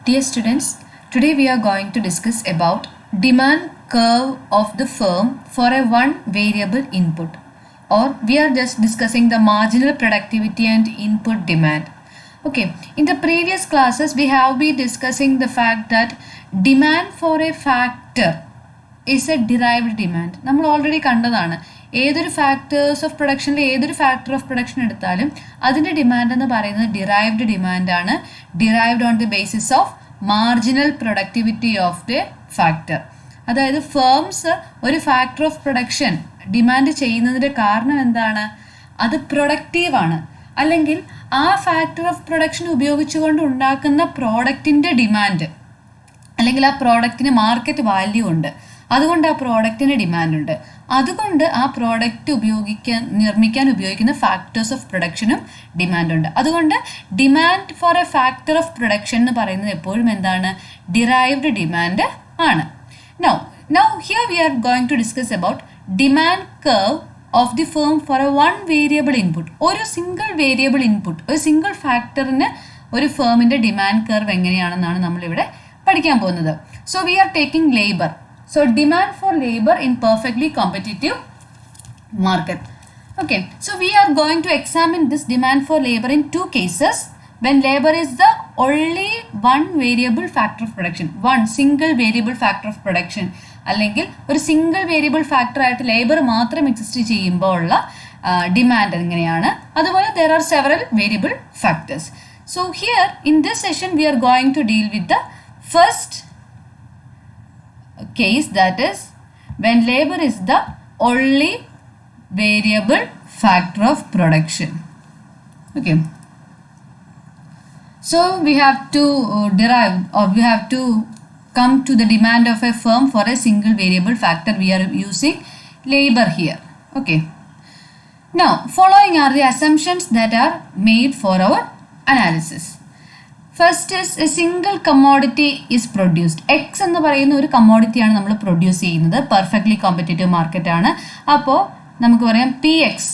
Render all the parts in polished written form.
Dear students, today we are going to discuss about demand curve of the firm for a one variable input, or we are just discussing the marginal productivity and input demand. Okay, in the previous classes we have been discussing the fact that demand for a factor is a derived demand. നമ്മൾ already കണ്ടതാണ്. ഏതൊരു factors of പ്രൊഡക്ഷനിൽ ഏതൊരു factor of production എടുത്താലും അതിൻ്റെ demand എന്ന് പറയുന്നത് derived ഡിമാൻഡാണ്, derived on the basis of marginal productivity of the factor. അതായത് ഫേംസ് ഒരു ഫാക്ടർ ഓഫ് പ്രൊഡക്ഷൻ ഡിമാൻഡ് ചെയ്യുന്നതിൻ്റെ കാരണം എന്താണ്? അത് പ്രൊഡക്റ്റീവാണ്, അല്ലെങ്കിൽ ആ ഫാക്ടർ ഓഫ് പ്രൊഡക്ഷൻ ഉപയോഗിച്ചുകൊണ്ട് ഉണ്ടാക്കുന്ന പ്രോഡക്റ്റിൻ്റെ ഡിമാൻഡ്, അല്ലെങ്കിൽ ആ പ്രോഡക്റ്റിന് മാർക്കറ്റ് വാല്യൂ ഉണ്ട്, അതുകൊണ്ട് ആ പ്രോഡക്റ്റിന് ഡിമാൻഡ് ഉണ്ട്, അതുകൊണ്ട് ആ പ്രോഡക്റ്റ് നിർമ്മിക്കാൻ ഉപയോഗിക്കുന്ന ഫാക്ടേഴ്സ് ഓഫ് പ്രൊഡക്ഷനും ഡിമാൻഡ് ഉണ്ട്. അതുകൊണ്ട് demand for A factor of production എന്ന് പറയുന്നത് എപ്പോഴും എന്താണ്? ഡിറൈവ്ഡ് ഡിമാൻഡ് ആണ്. Now here we are going to discuss about demand curve of the firm for a one variable input. ഒരു സിംഗിൾ വേരിയബിൾ ഇൻപുട്ട്, ഒരു single ഫാക്ടറിന് ഒരു ഫേമിൻ്റെ ഡിമാൻഡ് കർവ് എങ്ങനെയാണെന്നാണ് നമ്മളിവിടെ പഠിക്കാൻ പോകുന്നത്. So we are taking labour. So demand for labor in perfectly competitive market. Okay, so we are going to examine this demand for labor in two cases. When labor is the only one variable factor of production, one single variable factor of production, അല്ലെങ്കിൽ ഒരു single variable factor ആയിട്ട് labour മാത്രം exist ചെയ്യുമ്പോൾ ഉള്ള demand എങ്ങനെയാണ്. അതുപോലെ there are several variable factors. So here in this session we are going to deal with the first case, that is when labor is the only variable factor of production. Okay, so we have to derive, or we have to come to the demand of a firm for a single variable factor. We are using labor here. Okay, now following are the assumptions that are made for our analysis. First is A single commodity is produced. X എന്ന് പറയുന്ന ഒരു കമ്മോഡിറ്റിയാണ് നമ്മൾ produce ചെയ്യുന്നത്. Perfectly competitive മാർക്കറ്റാണ്. അപ്പോൾ നമുക്ക് പറയാം P X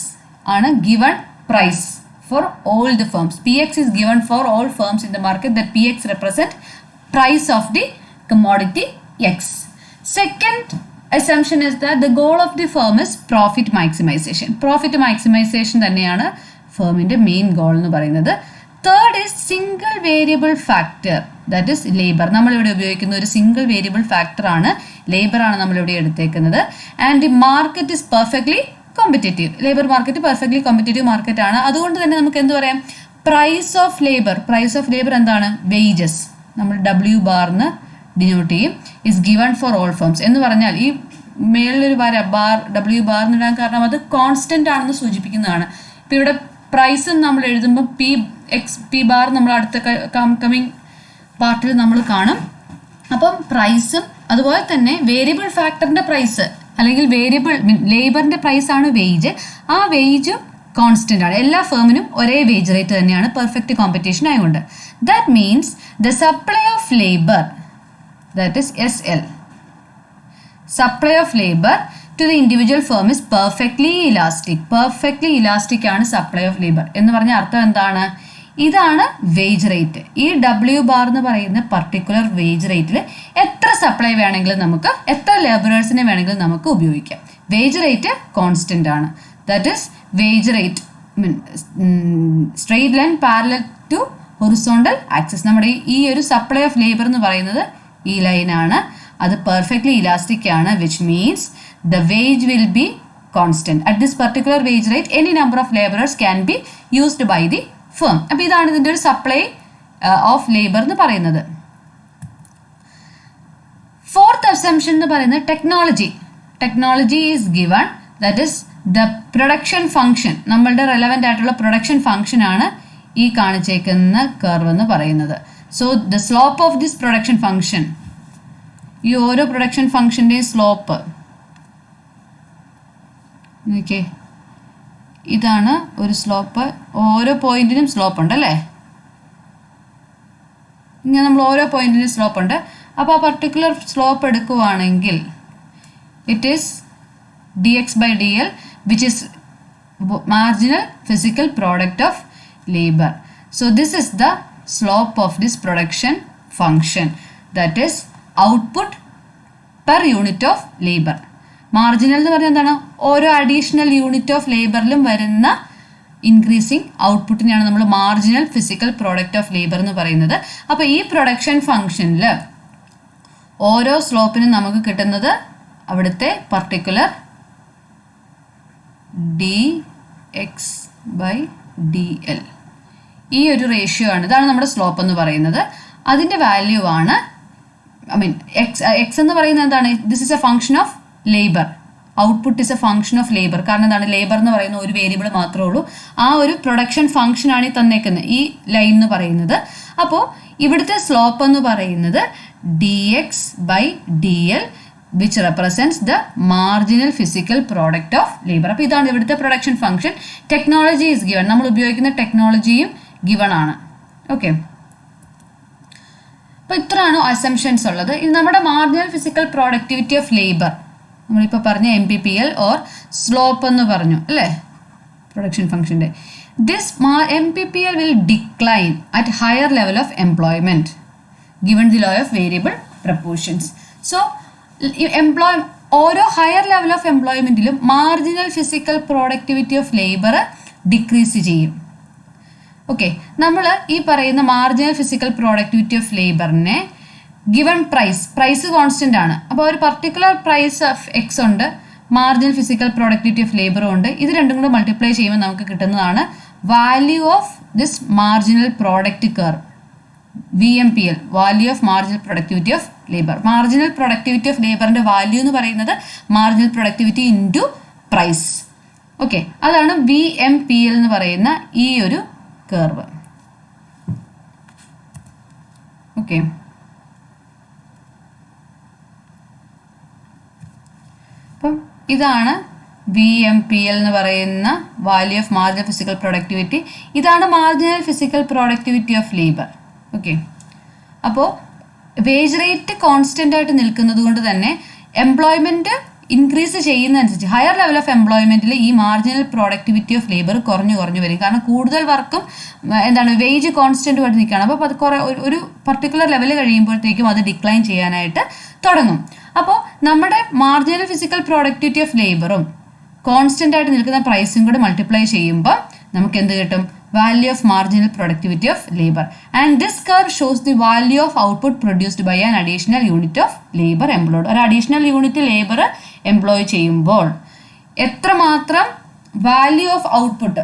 ആണ് given price for all the firms. P X is given for all firms in the market. The P X represent price of the commodity X. Second assumption is that the goal of the firm is profit maximization. Profit maximization തന്നെയാണ് ഫേമിൻ്റെ main goal എന്ന് പറയുന്നത്. Third is single variable factor, that is labour. നമ്മളിവിടെ ഉപയോഗിക്കുന്ന ഒരു single variable ഫാക്ടറാണ്, ലേബറാണ് നമ്മളിവിടെ എടുത്തേക്കുന്നത്. And the market is perfectly competitive. Labour market perfectly competitive മാർക്കറ്റാണ്. അതുകൊണ്ട് തന്നെ നമുക്ക് എന്ത് പറയാം? Price of labour. Price of labour എന്താണ്? വേജസ്. നമ്മൾ ഡബ്ല്യു ബാർന്ന് ഡിനോട്ട് ചെയ്യും. Is given for all firms എന്ന് പറഞ്ഞാൽ ഈ മേളിലൊരു ബാർ ഡബ്ല്യു ബാർ എന്നിടാൻ കാരണം അത് കോൺസ്റ്റന്റ് ആണെന്ന് സൂചിപ്പിക്കുന്നതാണ്. ഇപ്പം ഇവിടെ പ്രൈസും നമ്മൾ എഴുതുമ്പോൾ പി ബാർ നമ്മൾ അടുത്ത കമ്മിങ് പാർട്ടിൽ നമ്മൾ കാണും. അപ്പം പ്രൈസും അതുപോലെ തന്നെ വേരിയബിൾ ഫാക്ടറിൻ്റെ പ്രൈസ്, അല്ലെങ്കിൽ വേരിയബിൾ ലേബറിൻ്റെ പ്രൈസാണ് വേജ്. ആ വേജും കോൺസ്റ്റന്റ് ആണ്. എല്ലാ ഫേമിനും ഒരേ വേജ് റേറ്റ് തന്നെയാണ്, പെർഫെക്റ്റ് കോമ്പറ്റീഷൻ ആയതുകൊണ്ട്. That means the supply of labour, that is SL, supply of labour to the individual firm is perfectly elastic. Perfectly elastic ആണ് സപ്ലൈ ഓഫ് ലേബർ എന്ന് പറഞ്ഞ അർത്ഥം എന്താണ്? ഇതാണ് വേജ് റേറ്റ്. ഈ ഡബ്ല്യു ബാർ എന്ന് പറയുന്ന പർട്ടിക്കുലർ വേജ് റേറ്റിൽ എത്ര സപ്ലൈ വേണമെങ്കിലും നമുക്ക്, എത്ര ലേബറേഴ്സിനെ വേണമെങ്കിലും നമുക്ക് ഉപയോഗിക്കാം. വേജ് റേറ്റ് കോൺസ്റ്റന്റ് ആണ്. That is wage rate straight line parallel to horizontal axis. നമ്മുടെ ഈ ഒരു സപ്ലൈ ഓഫ് ലേബർ എന്ന് പറയുന്നത് ഈ ലൈനാണ്. അത് പെർഫെക്റ്റ്ലി ഇലാസ്റ്റിക് ആണ്, which means the wage will be constant. At this particular wage rate, any number of laborers can be used by the firm. അപ്പോൾ ഇതാണ് ഇതിൻ്റെ ഒരു സപ്ലൈ ഓഫ് ലേബർ എന്ന് പറയുന്നത്. ഫോർത്ത് അസംഷൻ എന്ന് പറയുന്നത് technology. Technology is given, that is the production function. നമ്മളുടെ relevant ആയിട്ടുള്ള പ്രൊഡക്ഷൻ ഫംഗ്ഷൻ ആണ് ഈ കാണിച്ചേക്കുന്ന കർവ് എന്ന് പറയുന്നത്. So the slope of this production function, ഈ ഓരോ പ്രൊഡക്ഷൻ ഫംഗ്ഷൻ്റെയും സ്ലോപ്പ്, ഓക്കെ, ഇതാണ് ഒരു സ്ലോപ്പ്. ഓരോ പോയിന്റിനും സ്ലോപ്പ് ഉണ്ട് അല്ലേ? ഇങ്ങനെ നമ്മൾ ഓരോ പോയിന്റിനും സ്ലോപ്പ് ഉണ്ട്. അപ്പോൾ ആ പർട്ടിക്കുലർ സ്ലോപ്പ് എടുക്കുവാണെങ്കിൽ it is dx/dl, which is marginal physical product of labour. So this is the slope of this production function, that is output per unit of labor. Marginal എന്ന് പറഞ്ഞാൽ എന്താണ്? ഓരോ അഡീഷണൽ യൂണിറ്റ് ഓഫ് ലേബറിലും വരുന്ന increasing ഔട്ട്പുട്ടിനെയാണ് നമ്മൾ marginal physical product of labour എന്ന് പറയുന്നത്. അപ്പോൾ ഈ പ്രൊഡക്ഷൻ ഫംഗ്ഷനിൽ ഓരോ സ്ലോപ്പിനും നമുക്ക് കിട്ടുന്നത് അവിടുത്തെ പർട്ടിക്കുലർ dx/dl ഈ ഒരു റേഷ്യോ ആണ്. ഇതാണ് നമ്മുടെ സ്ലോപ്പ് എന്ന് പറയുന്നത്. അതിൻ്റെ വാല്യൂ ആണ് എക്സ് എന്ന് പറയുന്നത് എന്താണ്? This is A function of labour. Output is A function of labour. കാരണം എന്താണ്? ലേബർ എന്ന് പറയുന്ന ഒരു വേരിയബിൾ മാത്രമേ ഉള്ളൂ. ആ ഒരു പ്രൊഡക്ഷൻ ഫംഗ്ഷനാണ് ഈ തന്നേക്കുന്നത്, ഈ ലൈൻ എന്ന് പറയുന്നത്. അപ്പോൾ ഇവിടുത്തെ സ്ലോപ്പ് എന്ന് പറയുന്നത് dx/dl which represents the marginal physical product of labor. അപ്പോൾ ഇതാണ് ഇവിടുത്തെ production function. Technology is given. നമ്മൾ ഉപയോഗിക്കുന്ന ടെക്നോളജിയും ഗിവൺ ആണ്. ഓക്കെ, അപ്പോൾ ഇത്രയാണ് അസംഷൻസ് ഉള്ളത്. ഇത് നമ്മുടെ marginal physical productivity of labour നമ്മളിപ്പോൾ പറഞ്ഞ MPPL ഓർ സ്ലോപ്പ് എന്ന് പറഞ്ഞു അല്ലേ, പ്രൊഡക്ഷൻ ഫംഗ്ഷൻ്റെ. This MPPL will decline at higher level of employment given the law of variable proportions. So ഓരോ ഹയർ ലെവൽ ഓഫ് എംപ്ലോയ്മെൻറ്റിലും marginal physical productivity of labour decrease ചെയ്യും. Okay, നമ്മൾ ഈ പറയുന്ന മാർജിനൽ ഫിസിക്കൽ പ്രോഡക്ടിവിറ്റി ഓഫ് ലേബറിനെ given price constant ആണ്. അപ്പോൾ ഒരു പർട്ടിക്കുലർ പ്രൈസ് ഓഫ് എക്സ് ഉണ്ട്, മാർജിനൽ ഫിസിക്കൽ പ്രോഡക്ടിവിറ്റി ഓഫ് ലേബറും ഉണ്ട്. ഇത് രണ്ടും കൂടെ മൾട്ടിപ്ലൈ ചെയ്യുമ്പോൾ നമുക്ക് കിട്ടുന്നതാണ് value of this marginal product curve, VMPL, value of marginal productivity of labour. Marginal productivity of ലേബറിന്റെ വാല്യൂ എന്ന് പറയുന്നത് marginal productivity into price. Okay, അതാണ് VMPL എന്ന് പറയുന്ന ഈ ഒരു കർവ്. ഓക്കെ, അപ്പം ഇതാണ് VMPL എന്ന് പറയുന്ന value of marginal physical productivity. ഇതാണ് marginal physical productivity of labour. Okay, അപ്പോൾ വേജ് റേറ്റ് കോൺസ്റ്റന്റ് ആയിട്ട് നിൽക്കുന്നത് കൊണ്ട് തന്നെ എംപ്ലോയ്മെന്റ് ഇൻക്രീസ് ചെയ്യുന്നതനുസരിച്ച് ഹയർ ലെവൽ ഓഫ് എംപ്ലോയ്മെന്റിൽ ഈ മാർജിനൽ പ്രൊഡക്ടിവിറ്റി ഓഫ് ലേബർ കുറഞ്ഞു വരും. കാരണം കൂടുതൽ വർക്കും എന്താണ് വേജ് കോൺസ്റ്റന്റ് ആയിട്ട് നിൽക്കുകയാണ്. അപ്പോൾ അത് ഒരു പർട്ടിക്കുലർ ലെവൽ കഴിയുമ്പോഴത്തേക്കും അത് ഡിക്ലൈൻ ചെയ്യാനായിട്ട് തുടങ്ങും. അപ്പോൾ നമ്മുടെ മാർജിനൽ ഫിസിക്കൽ പ്രൊഡക്ടിവിറ്റി ഓഫ് ലേബറും കോൺസ്റ്റന്റ് ആയിട്ട് നിൽക്കുന്ന പ്രൈസും കൂടെ മൾട്ടിപ്ലൈ ചെയ്യുമ്പോൾ നമുക്ക് എന്ത് കിട്ടും? Value of marginal productivity of labour. And this curve shows the value of output produced by an additional unit of labour employed. ഒരു അഡീഷണൽ യൂണിറ്റ് ലേബർ എംപ്ലോയ് ചെയ്യുമ്പോൾ എത്രമാത്രം വാല്യൂ ഓഫ് ഔട്ട്പുട്ട്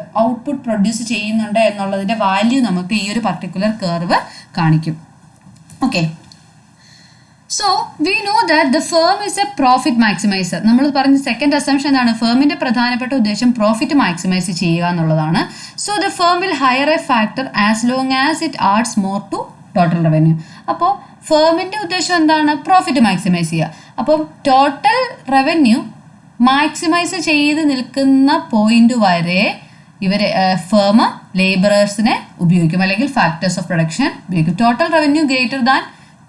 പ്രൊഡ്യൂസ് ചെയ്യുന്നുണ്ട് എന്നുള്ളതിന്റെ value നമുക്ക് ഈ ഒരു particular curve കാണിക്കും. Okay, so we know that the firm is A profit maximiser. നമ്മൾ പറഞ്ഞ സെക്കൻഡ് അസംഷൻ എന്താണ്? ഫേമിന്റെ പ്രധാനപ്പെട്ട ഉദ്ദേശം പ്രോഫിറ്റ് മാക്സിമൈസ് ചെയ്യുക എന്നുള്ളതാണ്. So the firm will hire a factor as long as it adds more to total revenue. അപ്പോൾ ഫേമിന്റെ ഉദ്ദേശം എന്താണ്? പ്രോഫിറ്റ് മാക്സിമൈസ് ചെയ്യുക. അപ്പം ടോട്ടൽ റവന്യൂ മാക്സിമൈസ് ചെയ്ത് നിൽക്കുന്ന പോയിന്റ് വരെ ഫേം ലേബറേഴ്സിനെ ഉപയോഗിക്കും, അല്ലെങ്കിൽ ഫാക്ടേഴ്സ് ഓഫ് പ്രൊഡക്ഷൻ ഉപയോഗിക്കും. Total revenue greater than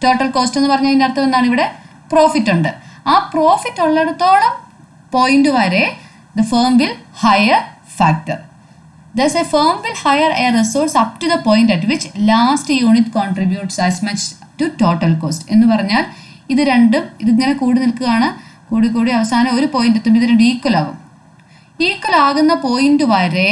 total cost എന്ന് പറഞ്ഞാൽ അതിൻ്റെ അർത്ഥം എന്താണ്? ഇവിടെ പ്രോഫിറ്റ് ഉണ്ട്. ആ പ്രോഫിറ്റ് ഉള്ളിടത്തോളം പോയിന്റ് വരെ the firm will higher factor. Thus, a firm will hire a resource up to the point at which last unit contributes as much to total cost. എന്ന് പറഞ്ഞാൽ ഇത് രണ്ടും ഇതിങ്ങനെ കൂടി നിൽക്കുകയാണ്, കൂടി അവസാനം ഒരു പോയിന്റ് എത്തുമ്പോൾ ഇത് രണ്ട് ഈക്വൽ ആകും. ഈക്വൽ ആകുന്ന പോയിന്റ് വരെ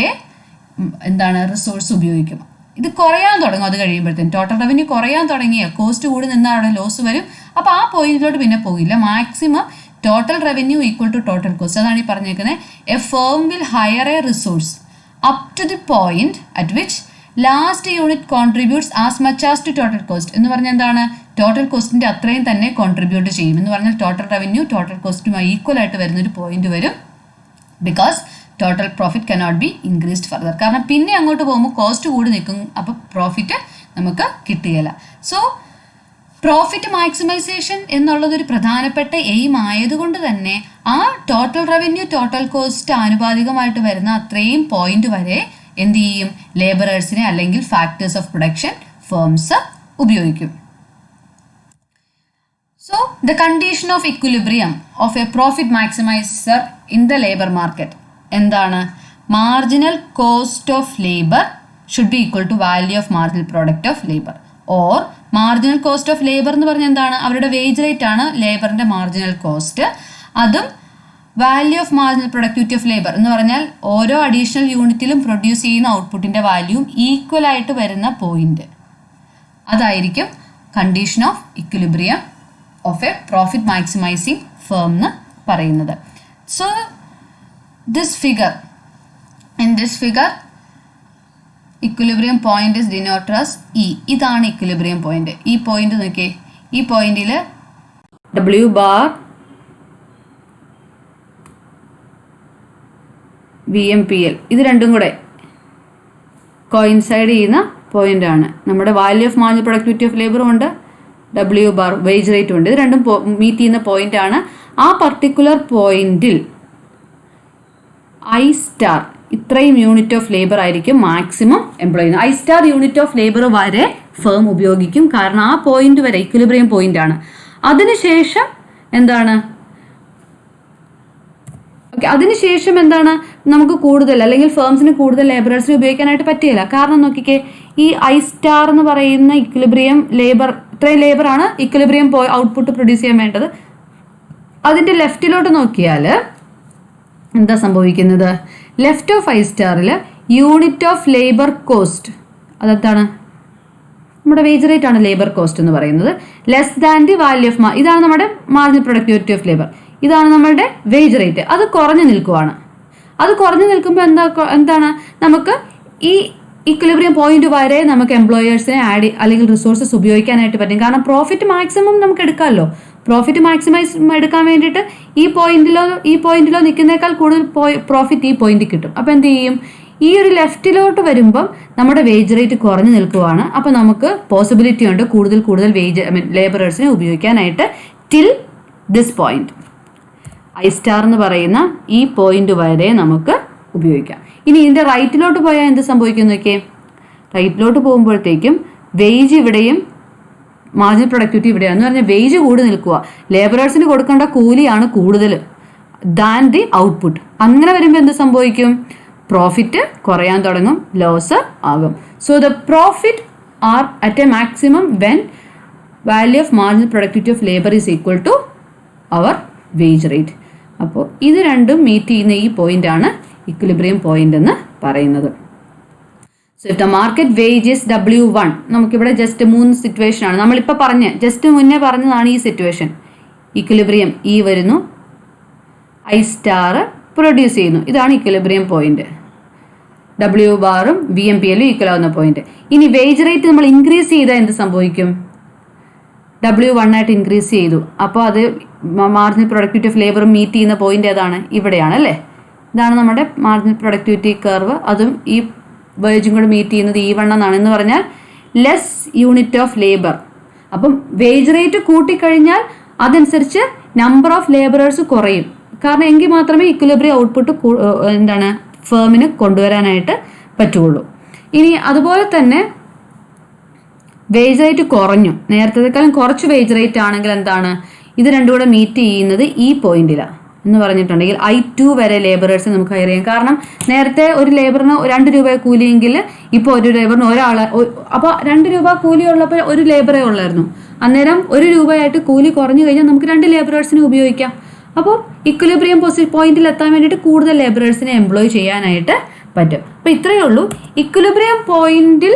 എന്താണ്? റിസോഴ്സ് ഉപയോഗിക്കും. ഇത് കുറയാൻ തുടങ്ങും. അത് കഴിയുമ്പോഴത്തേക്കും ടോട്ടൽ റവന്യൂ കുറയാൻ തുടങ്ങിയ കോസ്റ്റ് കൂടി നിന്നാൽ അവിടെ ലോസ് വരും. അപ്പോൾ ആ പോയിന്റിലോട്ട് പിന്നെ പോകില്ല. Maximum total revenue equal to total cost. അതാണ് ഈ പറഞ്ഞേക്കുന്നത്. A firm will hire a resource up to the point at which last unit contributes as much as to total cost. എന്ന് പറഞ്ഞാൽ എന്താണ്? ടോട്ടൽ കോസ്റ്റിന്റെ അത്രയും തന്നെ കോൺട്രിബ്യൂട്ട് ചെയ്യും എന്ന് പറഞ്ഞാൽ ടോട്ടൽ റവന്യൂ ടോട്ടൽ കോസ്റ്റുമായി ഈക്വൽ ആയിട്ട് വരുന്നൊരു പോയിന്റ് വരും. Because total profit cannot be increased further. കാരണം പിന്നെ അങ്ങോട്ട് പോകുമ്പോൾ കോസ്റ്റ് കൂടി നിൽക്കും, അപ്പോൾ പ്രോഫിറ്റ് നമുക്ക് കിട്ടുകയില്ല. സോ പ്രോഫിറ്റ് മാക്സിമൈസേഷൻ എന്നുള്ളതൊരു പ്രധാനപ്പെട്ട എയിം ആയതുകൊണ്ട് തന്നെ ആ ടോട്ടൽ റവന്യൂ ടോട്ടൽ കോസ്റ്റ് ആനുപാതികമായിട്ട് വരുന്ന അത്രയും പോയിന്റ് വരെ എന്ത് ചെയ്യും? ലേബറേഴ്സിനെ അല്ലെങ്കിൽ ഫാക്ടേഴ്സ് ഓഫ് പ്രൊഡക്ഷൻ ഫേംസ് ഉപയോഗിക്കും. So the condition of equilibrium of a profit maximiser in the labour market എന്താണ്? Marginal cost of labour should be equal to value of marginal product of labour, or marginal cost of labour എന്ന് പറഞ്ഞാൽ എന്താണ്? അവരുടെ wage rate ആണ് ലേബറിന്റെ marginal cost. അതും value of marginal productivity of labour എന്ന് പറഞ്ഞാൽ ഓരോ അഡീഷണൽ യൂണിറ്റിലും പ്രൊഡ്യൂസ് ചെയ്യുന്ന ഔട്ട്പുട്ടിന്റെ വാല്യൂവും ഈക്വൽ ആയിട്ട് വരുന്ന പോയിന്റ്, അതായിരിക്കും condition of equilibrium of a profit maximising firm എന്ന് പറയുന്നത്. So in this figure equilibrium point is denoted as E. ഇതാണ് equilibrium point. ഈ പോയിന്റ് നോക്കിയേ, ഈ പോയിന്റിൽ W bar VMPL ഇത് രണ്ടും കൂടെ കോയിൻസൈഡ് ചെയ്യുന്ന പോയിന്റ് ആണ്. നമ്മുടെ value of marginal productivity of ലേബറും ഉണ്ട്, W bar വേജ് റേറ്റും ഉണ്ട്. ഇത് രണ്ടും മീറ്റ് ചെയ്യുന്ന പോയിന്റ് ആണ്. ആ പർട്ടിക്കുലർ പോയിന്റിൽ I സ്റ്റാർ ഇത്രയും യൂണിറ്റ് ഓഫ് ലേബർ ആയിരിക്കും മാക്സിമം എംപ്ലോയ് ചെയ്യുന്നത്. I star unit of labour വരെ ഫേം ഉപയോഗിക്കും, കാരണം ആ പോയിന്റ് വരെ ഇക്വിലിബ്രിയം പോയിന്റ് ആണ്. അതിനുശേഷം എന്താണ്? ഓക്കെ, അതിനുശേഷം എന്താണ്? നമുക്ക് കൂടുതൽ അല്ലെങ്കിൽ ഫേംസിന് കൂടുതൽ ലേബറേഴ്സിനെ ഉപയോഗിക്കാനായിട്ട് പറ്റില്ല. കാരണം നോക്കിക്കേ, ഈ I സ്റ്റാർ എന്ന് പറയുന്ന ഇക്വിലിബ്രിയം ലേബർ, ഇത്രയും ലേബർ ആണ് ഇക്വിലിബ്രിയം ഔട്ട്പുട്ട് പ്രൊഡ്യൂസ് ചെയ്യാൻ വേണ്ടത്. അതിന്റെ ലെഫ്റ്റിലോട്ട് നോക്കിയാൽ എന്താ സംഭവിക്കുന്നത്? ലെഫ്റ്റ് ഓഫ് I സ്റ്റാറിൽ യൂണിറ്റ് ഓഫ് ലേബർ കോസ്റ്റ്, അതെന്താണ്? നമ്മുടെ വേജ് റേറ്റ് ആണ് ലേബർ കോസ്റ്റ് എന്ന് പറയുന്നത്, less than the value of ഇതാണ് നമ്മുടെ മാർജിനൽ പ്രൊഡക്ടിവിറ്റി ഓഫ് ലേബർ, ഇതാണ് നമ്മളുടെ വേജ് റേറ്റ്. അത് കുറഞ്ഞു നിൽക്കുവാണ്. അത് കുറഞ്ഞു നിൽക്കുമ്പോൾ എന്താണ്? നമുക്ക് ഈ ഇക്വിലിബ്രിയം പോയിന്റ് വരെ നമുക്ക് എംപ്ലോയേഴ്സിനെ ആഡ് അല്ലെങ്കിൽ റിസോഴ്സസ് ഉപയോഗിക്കാനായിട്ട് പറ്റും. കാരണം പ്രോഫിറ്റ് മാക്സിമം നമുക്ക് എടുക്കാമല്ലോ. പ്രോഫിറ്റ് മാക്സിമൈസ് എടുക്കാൻ വേണ്ടിയിട്ട് ഈ പോയിന്റിലോ നിൽക്കുന്നേക്കാൾ കൂടുതൽ പ്രോഫിറ്റ് ഈ പോയിന്റ് കിട്ടും. അപ്പോൾ എന്ത് ചെയ്യും? ഈ ഒരു ലെഫ്റ്റിലോട്ട് വരുമ്പം നമ്മുടെ വേജ് റേറ്റ് കുറഞ്ഞു നിൽക്കുവാണ്. അപ്പോൾ നമുക്ക് പോസിബിലിറ്റി ഉണ്ട് കൂടുതൽ ലേബറേഴ്സിനെ ഉപയോഗിക്കാനായിട്ട് till this point. I star എന്ന് പറയുന്ന ഈ പോയിന്റ് വരെ നമുക്ക് ഉപയോഗിക്കാം. ഇനി ഇതിന്റെ റൈറ്റിലോട്ട് പോയാൽ എന്ത് സംഭവിക്കും നോക്കിയേ. റൈറ്റിലോട്ട് പോകുമ്പോഴത്തേക്കും വേജ് ഇവിടെയും മാർജിനൽ പ്രൊഡക്ടിവിറ്റി ഇവിടെയാണ്. എന്ന് പറഞ്ഞാൽ വേജ് കൂടി നിൽക്കുക, ലേബറേഴ്സിന് കൊടുക്കേണ്ട കൂലിയാണ് കൂടുതൽ ദാൻ ദി ഔട്ട്പുട്ട്. അങ്ങനെ വരുമ്പോൾ എന്ത് സംഭവിക്കും? പ്രോഫിറ്റ് കുറയാൻ തുടങ്ങും, ലോസ് ആകും. So the profit are at a maximum when value of marginal productivity of labour is equal to our wage rate. അപ്പോൾ ഇത് രണ്ടും മീറ്റ് ചെയ്യുന്ന ഈ പോയിന്റ് ആണ് ഇക്വിലിബ്രിയം പോയിന്റ് എന്ന് പറയുന്നത്. So if the market wage is W1, നമുക്കിവിടെ just 3 situation ആണ് നമ്മളിപ്പോൾ ജസ്റ്റ് മുന്നേ പറഞ്ഞതാണ് ഈ സിറ്റുവേഷൻ. ഇക്വിലിബ്രിയം E വരുന്നു, I സ്റ്റാർ പ്രൊഡ്യൂസ് ചെയ്യുന്നു, ഇതാണ് ഇക്വിലിബ്രിയം പോയിന്റ്. W ബാറും VMPL ഈക്വൽ ആവുന്ന പോയിന്റ്. ഇനി വേജ് റേറ്റ് നമ്മൾ ഇൻക്രീസ് ചെയ്താൽ എന്ത് സംഭവിക്കും? W1 ആയിട്ട് ഇൻക്രീസ് ചെയ്തു, അപ്പോൾ അത് marginal productivity of labour meet ചെയ്യുന്ന പോയിന്റ് ഏതാണ്? ഇവിടെയാണ് അല്ലേ. ഇതാണ് നമ്മുടെ മാർജിനൽ പ്രൊഡക്ടിവിറ്റി കർവ്. അതും ഈ വേജും കൂടെ മീറ്റ് ചെയ്യുന്നത് E1 എന്നാണ്. എന്ന് പറഞ്ഞാൽ ലെസ് യൂണിറ്റ് ഓഫ് ലേബർ. അപ്പം വേജ് റേറ്റ് കൂട്ടിക്കഴിഞ്ഞാൽ അതനുസരിച്ച് നമ്പർ ഓഫ് ലേബറേഴ്സ് കുറയും. കാരണം എങ്കിൽ മാത്രമേ ഇക്വിലിബ്രിയം ഔട്ട്പുട്ട് ഫേമിന് കൊണ്ടുവരാനായിട്ട് പറ്റുള്ളൂ. ഇനി അതുപോലെ തന്നെ വേജ് റേറ്റ് കുറഞ്ഞു, നേരത്തേക്കാളും കുറച്ച് വേജ് റേറ്റ് ആണെങ്കിൽ എന്താണ്? ഇത് രണ്ടും കൂടെ മീറ്റ് ചെയ്യുന്നത് ഈ പോയിന്റിലാണ് എന്ന് പറഞ്ഞിട്ടുണ്ടെങ്കിൽ I2 വരെ ലേബറേഴ്സ് നമുക്ക് ഹയർ ചെയ്യാം. കാരണം നേരത്തെ ഒരു ലേബറിന് 2 രൂപ കൂലിയെങ്കിൽ ഇപ്പോൾ ഒരു ലേബറിന് അപ്പോൾ 2 രൂപ കൂലി ഉള്ളപ്പോൾ ഒരു ലേബറേ ഉള്ളായിരുന്നു. അന്നേരം 1 രൂപയായിട്ട് കൂലി കുറഞ്ഞു കഴിഞ്ഞാൽ നമുക്ക് 2 ലേബറേഴ്സിനെ ഉപയോഗിക്കാം. അപ്പോൾ ഇക്വിലിബ്രിയം പോയിന്റിൽ എത്താൻ വേണ്ടിയിട്ട് കൂടുതൽ ലേബറേഴ്സിനെ എംപ്ലോയ് ചെയ്യാനായിട്ട് പറ്റും. അപ്പോൾ ഇത്രയേ ഉള്ളൂ. ഇക്വിലിബ്രിയം പോയിന്റിൽ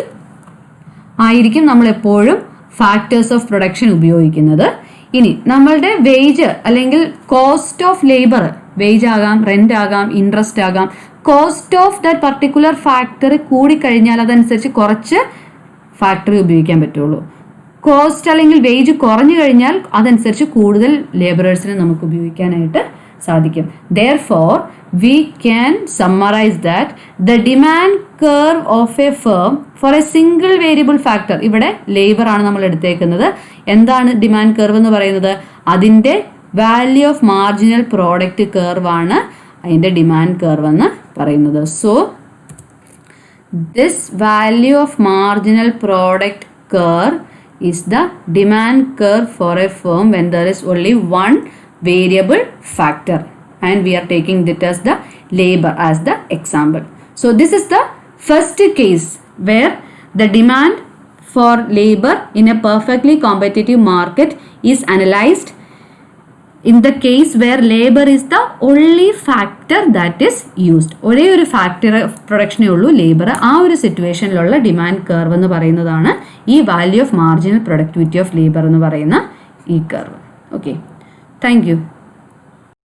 ആയിരിക്കും നമ്മൾ എപ്പോഴും ഫാക്ടേഴ്സ് ഓഫ് പ്രൊഡക്ഷൻ ഉപയോഗിക്കുന്നത്. ഇനി നമ്മളുടെ വേജ് അല്ലെങ്കിൽ കോസ്റ്റ് ഓഫ് ലേബർ, വേജ് ആകാം, റെന്റ് ആകാം, ഇൻട്രസ്റ്റ് ആകാം, cost of that particular factory കൂടിക്കഴിഞ്ഞാൽ അതനുസരിച്ച് കുറച്ച് ഫാക്ടറി ഉപയോഗിക്കാൻ പറ്റുള്ളൂ. കോസ്റ്റ് അല്ലെങ്കിൽ വേജ് കുറഞ്ഞു കഴിഞ്ഞാൽ അതനുസരിച്ച് കൂടുതൽ ലേബറേഴ്സിനെ നമുക്ക് ഉപയോഗിക്കാനായിട്ട് സാധിക്കും. Therefore, we can summarize that the demand curve of a firm for a single variable factor, ഇവിടെ ലേബർ ആണ് നമ്മൾ എടുത്തേക്കുന്നത്. എന്താണ് ഡിമാൻഡ് കർവ് എന്ന് പറയുന്നത്? അതിൻ്റെ value of marginal product curve ആണ് അതിൻ്റെ ഡിമാൻഡ് കർവ് എന്ന് പറയുന്നത്. So this value of marginal product curve is the demand curve for a firm when there is only one variable factor, and we are taking it as the labor as the example. So this is the first case where the demand for labor in a perfectly competitive market is analyzed in the case where labor is the only factor that is used. ഒരേ ഒരു factor of പ്രൊഡക്ഷനേ ഉള്ളൂ labour. ആ ഒരു സിറ്റുവേഷനിലുള്ള demand curve എന്ന് പറയുന്നതാണ് ഈ value of marginal productivity of labour എന്ന് പറയുന്ന ഈ കർവ്. Okay, thank you.